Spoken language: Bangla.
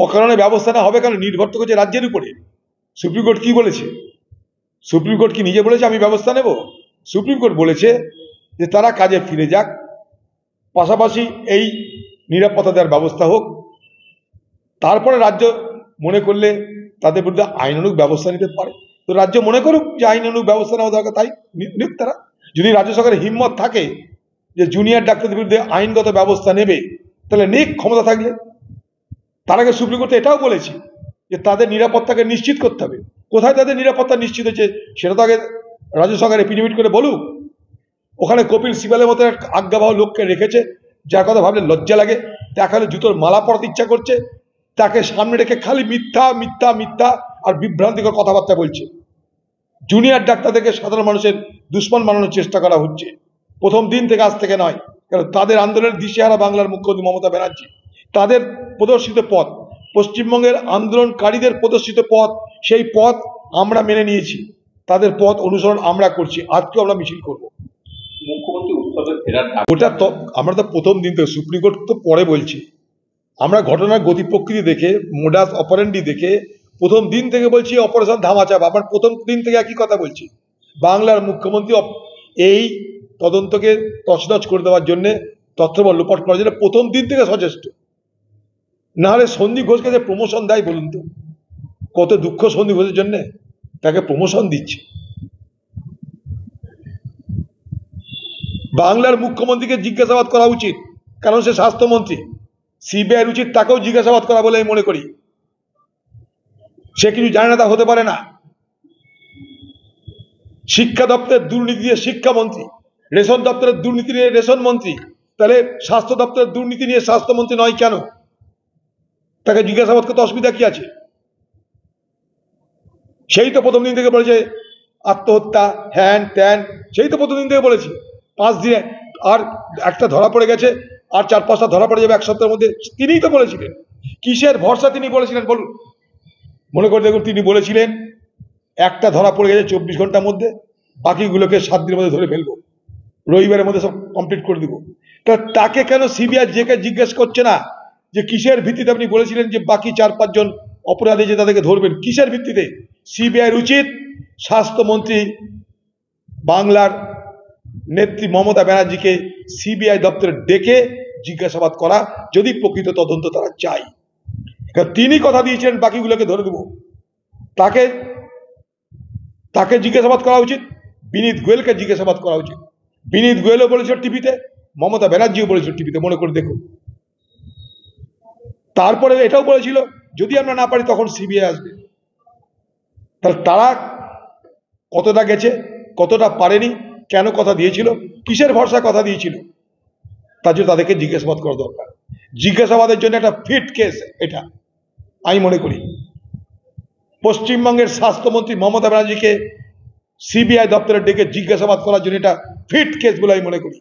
অকারণে ব্যবস্থা না হবে কেন? নির্ভর তো করছে রাজ্যের উপরে। সুপ্রিম কোর্ট কি বলেছে? সুপ্রিম কোর্ট কি নিজে বলেছে আমি ব্যবস্থা নেব? সুপ্রিম কোর্ট বলেছে যে তারা কাজে ফিরে যাক, পাশাপাশি এই নিরাপত্তা দেওয়ার ব্যবস্থা হোক, তারপরে রাজ্য মনে করলে তাদের বিরুদ্ধে আইনানুগ ব্যবস্থা নিতে পারে। তো রাজ্য মনে করুক যে আইনানুগ ব্যবস্থা নেওয়া দরকার, তাই নিক তারা। যদি রাজ্য সরকারের হিম্মত থাকে যে জুনিয়র ডাক্তারদের বিরুদ্ধে আইনগত ব্যবস্থা নেবে, তাহলে নিক, ক্ষমতা থাকলে। তার আগে সুপ্রিম কোর্ট এটাও বলেছে যে তাদের নিরাপত্তাকে নিশ্চিত করতে হবে। কোথায় তাদের নিরাপত্তা নিশ্চিত হয়েছে সেটা তো আগে রাজ্য সরকার এপিডেমিট করে বলুক। ওখানে কপিল সিবালের মতো এক আজ্ঞাবহ লোককে রেখেছে, যার কথা ভাবলে লজ্জা লাগে। দেখালে জুতোর মালা পরাতে ইচ্ছা করছে, তাকে সামনে রেখে খালি মিথ্যা মিথ্যা মিথ্যা আর বিভ্রান্তিকর কথাবার্তা বলছে। জুনিয়র ডাক্তারদেরকে সাধারণ মানুষের দুশ্মন বানানোর চেষ্টা করা হচ্ছে, প্রথম দিন থেকে, আজ থেকে নয়। কারণ তাদের আন্দোলনের দিশেহারা বাংলার মুখ্যমন্ত্রী মমতা ব্যানার্জি। তাদের প্রদর্শিত পথ, পশ্চিমবঙ্গের আন্দোলনকারীদের প্রদর্শিত পথ, সেই পথ আমরা মেনে নিয়েছি, তাদের পথ অনুসরণ আমরা করছি। আজকেও আমরা মিছিল করব। মুখ্যমন্ত্রী উৎসবে ফেরার ওটা তো আমরা তো প্রথম দিন থেকে, সুপ্রিম কোর্ট তো পরে বলছি, আমরা ঘটনার গতি প্রকৃতি দেখে, মোডাস অপারেন্ডি দেখে প্রথম দিন থেকে বলছি অপারেশন ধামাচাপ। আবার প্রথম দিন থেকে একই কথা বলছি। বাংলার মুখ্যমন্ত্রী এই তদন্তকে তছনছ করে দেওয়ার জন্য, তথ্যবল লোপাট করার জন্য প্রথম দিন থেকে সচেষ্ট। না হলে সন্দীপ ঘোষকে যে প্রমোশন দেয় বলুন তো, কত দুঃখ সন্দীপ ঘোষের জন্য, তাকে প্রমোশন দিচ্ছে। বাংলার মুখ্যমন্ত্রীকে জিজ্ঞাসাবাদ করা উচিত, কারণ সে স্বাস্থ্যমন্ত্রী। সিবিআই উচিত তাকেও জিজ্ঞাসাবাদ করা বলে আমি মনে করি। সে কিছু জানে না তা হতে পারে না। শিক্ষা দপ্তরের দুর্নীতি দিয়ে শিক্ষামন্ত্রী, রেশন দপ্তরের দুর্নীতি নিয়ে রেশন মন্ত্রী, তাহলে স্বাস্থ্য দপ্তরের দুর্নীতি নিয়ে স্বাস্থ্যমন্ত্রী নয় কেন? তাকে জিজ্ঞাসাবাদ করতে অসুবিধা কি আছে? সেই তো প্রথম দিন থেকে বলেছে আত্মহত্যা, হ্যান ত্যান, সেই তো প্রথম দিন থেকে বলেছে। 5 দিনে আর একটা ধরা পড়ে গেছে, আর 4-5টা ধরা পড়ে যাবে 1 সপ্তাহের মধ্যে। তিনিই তো বলেছিলেন। কিসের ভরসা তিনি বলেছিলেন বলুন? মনে করে দেখুন, তিনি বলেছিলেন একটা ধরা পড়ে গেছে 24 ঘন্টার মধ্যে, বাকিগুলোকে 7 দিনের মধ্যে ধরে ফেলবো, রবিবারের মধ্যে সব কমপ্লিট করে দিব। তাকে কেন সিবিআই জিজ্ঞেস করছে না যে কিসের ভিত্তিতে আপনি বলেছিলেন যে বাকি 4-5 জন অপরাধী যে তাদেরকে ধরবেন? কিসের ভিত্তিতে? সিবিআইয়ের উচিত স্বাস্থ্যমন্ত্রী বাংলার নেত্রী মমতা ব্যানার্জিকে সিবিআই দপ্তরে ডেকে জিজ্ঞাসাবাদ করা, যদি প্রকৃত তদন্ত তারা চায়। তিনি কথা দিয়েছিলেন বাকিগুলোকে ধরে দেব। তাকে জিজ্ঞাসাবাদ করা উচিত, বিনীত গোয়েলকে জিজ্ঞাসাবাদ করা উচিত। বিনীত গোয়েলও বলেছিল টিভিতে, মমতা ব্যানার্জিও বলেছিল টিভিতে, মনে করে দেখুন। তারপরে এটাও বলেছিল যদি আমরা না পারি তখন সিবিআই আসবে। তাহলে তারা কতটা গেছে, কতটা পারেনি, কেন কথা দিয়েছিল, কিসের ভরসা কথা দিয়েছিল, তার জন্য তাদেরকে জিজ্ঞাসাবাদ করা দরকার। জিজ্ঞাসাবাদের জন্য একটা ফিট কেস এটা আমি মনে করি। পশ্চিমবঙ্গের স্বাস্থ্যমন্ত্রী মমতা ব্যানার্জিকে সিবিআই দপ্তরে ডেকে জিজ্ঞাসাবাদ করার জন্য এটা ফিট কেস বলে আমি মনে করি।